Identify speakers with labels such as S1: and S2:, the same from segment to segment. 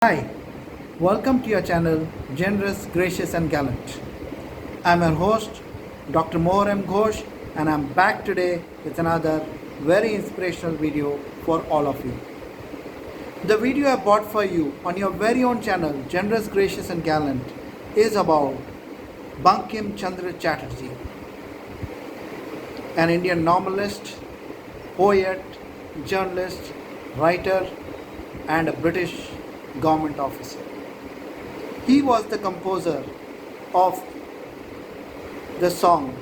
S1: Hi, welcome to your channel Generous, Gracious and Gallant. I'm your host Dr. Moharem Ghosh and I'm back today with another very inspirational video for all of you. The video I brought for you on your very own channel Generous, Gracious and Gallant is about Bankim Chandra Chatterjee, an Indian novelist, poet, journalist, writer and a British government officer. He was the composer of the song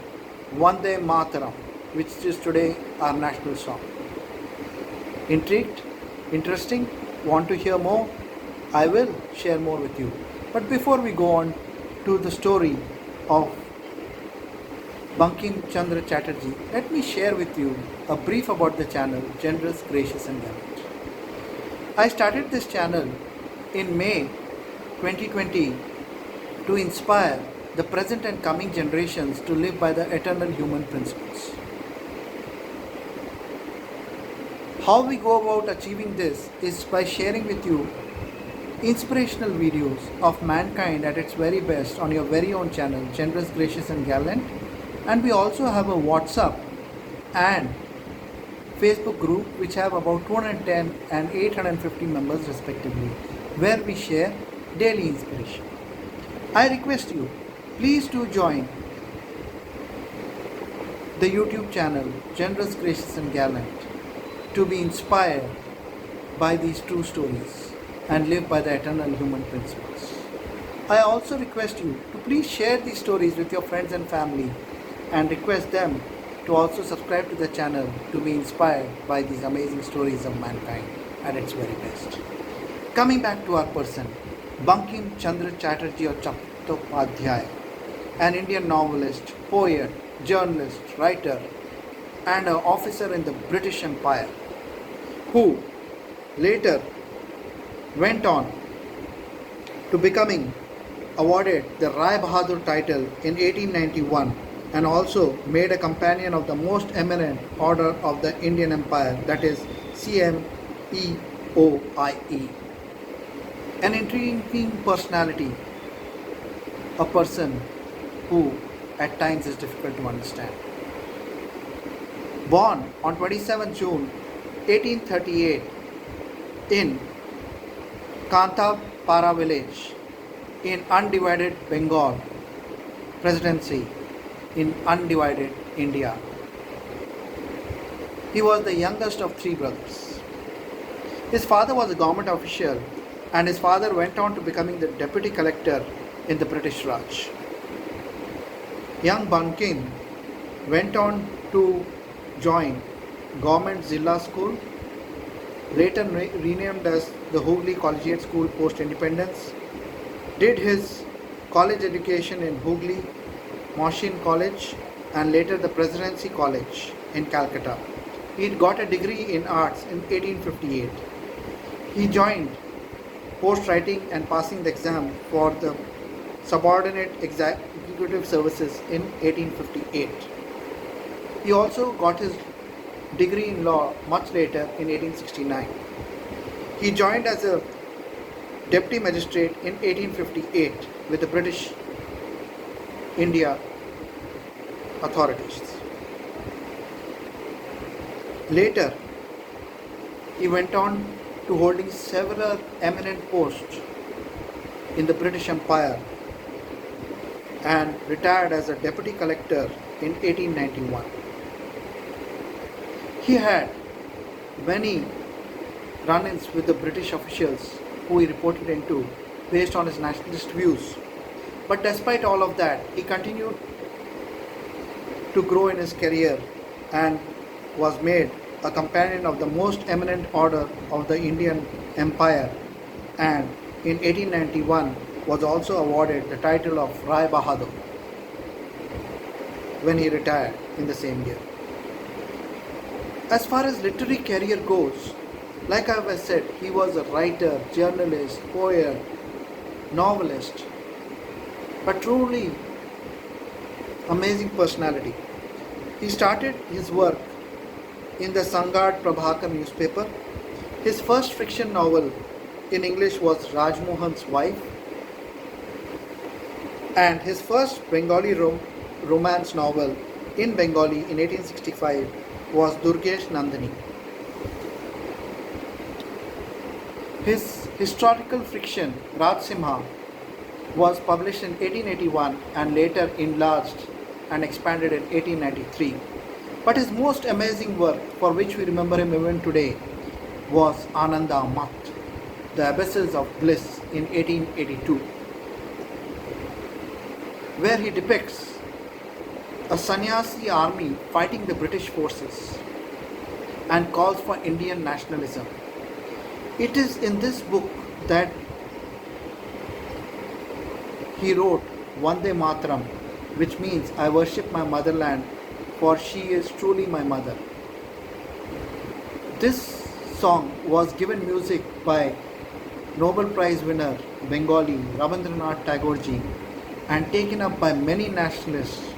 S1: Vande Mataram, which is today our national song. Intrigued? Interesting? Want to hear more? I will share more with you. But before we go on to the story of Bankim Chandra Chatterjee, let me share with you a brief about the channel Generous, Gracious and Gallant. I started this channel in May 2020 to inspire the present and coming generations to live by the eternal human principles. How we go about achieving this is by sharing with you inspirational videos of mankind at its very best on your very own channel, Generous, Gracious and Gallant. And we also have a WhatsApp and Facebook group which have about 210 and 850 members respectively, where we share daily inspiration. I request you, please do join the YouTube channel Generous, Gracious and Gallant to be inspired by these true stories and live by the eternal human principles. I also request you to please share these stories with your friends and family and request them to also subscribe to the channel to be inspired by these amazing stories of mankind at its very best. Coming back to our person, Bankim Chandra Chatterjee or Chattopadhyay, an Indian novelist, poet, journalist, writer and an officer in the British Empire, who later went on to becoming awarded the Rai Bahadur title in 1891 and also made a companion of the most eminent order of the Indian Empire, that is CMEOIE. An intriguing personality, a person who at times is difficult to understand. Born on 27 June 1838 in Kantapara village in undivided Bengal Presidency in undivided India. He was the youngest of three brothers. His father was a government official and his father went on to becoming the deputy collector in the British Raj. Young Bankim went on to join Government Zilla School, later renamed as the Hooghly Collegiate School post-independence, did his college education in Hooghly, Machine College and later the Presidency College in Calcutta. He got a degree in arts in 1858. He joined post writing and passing the exam for the subordinate executive services in 1858. He also got his degree in law much later in 1869. He joined as a deputy magistrate in 1858 with the British India authorities. Later, he went on to holding several eminent posts in the British Empire and retired as a deputy collector in 1891. He had many run-ins with the British officials who he reported into based on his nationalist views. But despite all of that, he continued to grow in his career and was made a companion of the most eminent order of the Indian Empire, and in 1891 was also awarded the title of Rai Bahadur when he retired in the same year. As far as literary career goes, like I have said, he was a writer, journalist, poet, novelist, but truly amazing personality. He started his work in the Sangad Prabhakar newspaper. His first fiction novel in English was Rajmohan's wife, and his first Bengali romance novel in Bengali in 1865 was Durgesh Nandini. His historical fiction Rajsimha was published in 1881 and later enlarged and expanded in 1893. But his most amazing work, for which we remember him even today, was Ananda Mat, The Abysses of Bliss in 1882, where he depicts a sannyasi army fighting the British forces and calls for Indian nationalism. It is in this book that he wrote Vande Mataram, which means I worship my motherland, for she is truly my mother. This song was given music by Nobel Prize winner Bengali Rabindranath Tagore ji and taken up by many nationalists,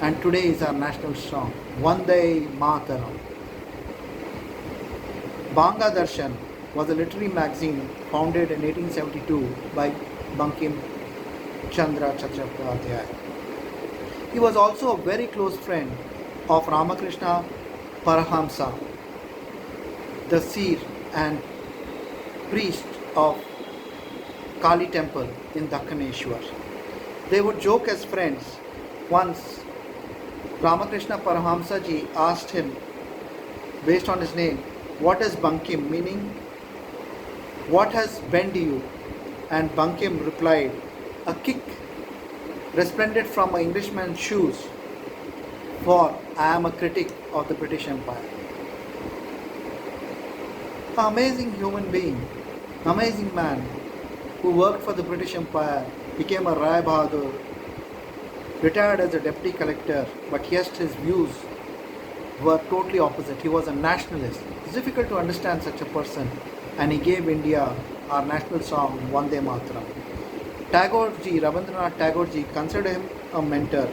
S1: and today is our national song, Vande Mataram. Banga Darshan was a literary magazine founded in 1872 by Bankim Chandra Chattopadhyay. He was also a very close friend of Ramakrishna Parahamsa, the seer and priest of Kali temple in Dakkaneshwar. They would joke as friends. Once Ramakrishna Parahamsa ji asked him, based on his name, what is Bankim, meaning what has bent you? And Bankim replied, a kick resplendent from an Englishman's shoes, for I am a critic of the British Empire. An amazing human being, amazing man who worked for the British Empire, became a Rai Bahadur, retired as a deputy collector, but yet his views were totally opposite. He was a nationalist. It's difficult to understand such a person, and he gave India our national song Vande Mataram. Tagore ji, Rabindranath Tagore ji, considered him a mentor.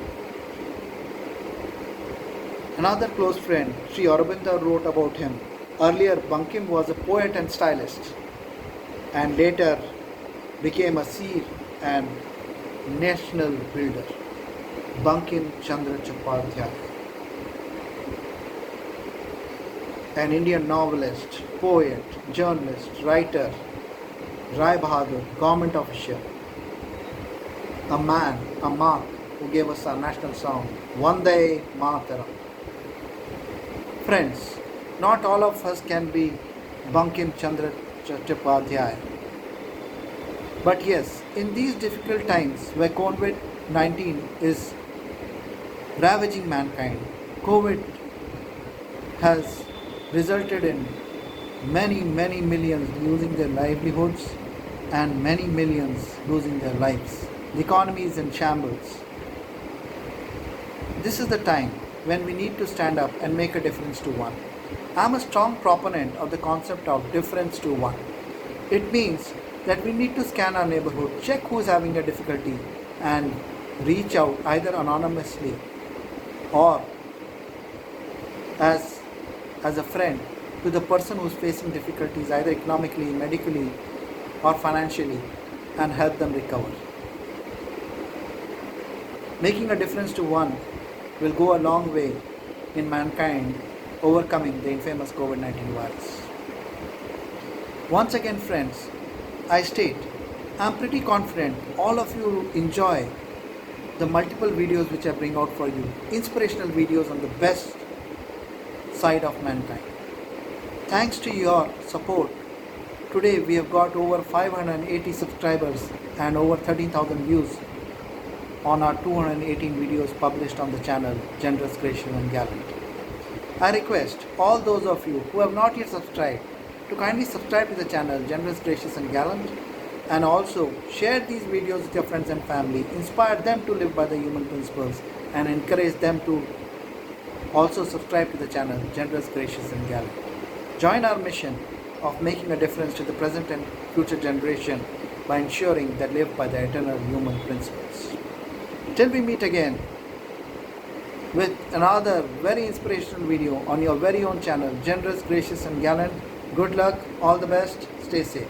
S1: Another close friend, Sri Aurobindo, wrote about him. Earlier, Bankim was a poet and stylist, and later became a seer and national builder. Bankim Chandra Chattopadhyay, an Indian novelist, poet, journalist, writer, Rai Bahadur, government official, a man, a mark who gave us our national song, Vande Mataram. Friends, not all of us can be Bankim Chandra Chattopadhyay. But yes, in these difficult times where COVID-19 is ravaging mankind, COVID has resulted in many millions losing their livelihoods and many millions losing their lives. The economy is in shambles. This is the time when we need to stand up and make a difference to one. I am a strong proponent of the concept of difference to one. It means that we need to scan our neighborhood, check who is having a difficulty, and reach out either anonymously or as a friend to the person who is facing difficulties either economically, medically or financially, and help them recover. Making a difference to one will go a long way in mankind overcoming the infamous COVID-19 virus. Once again, friends, I state, I am pretty confident all of you enjoy the multiple videos which I bring out for you, inspirational videos on the best side of mankind. Thanks to your support, today we have got over 580 subscribers and over 13,000 views on our 218 videos published on the channel Generous, Gracious and Gallant. I request all those of you who have not yet subscribed to kindly subscribe to the channel Generous, Gracious and Gallant, and also share these videos with your friends and family, inspire them to live by the human principles, and encourage them to also subscribe to the channel Generous, Gracious and Gallant. Join our mission of making a difference to the present and future generation by ensuring they live by the eternal human principles. Till we meet again with another very inspirational video on your very own channel, Generous, Gracious and Gallant. Good luck, all the best, stay safe.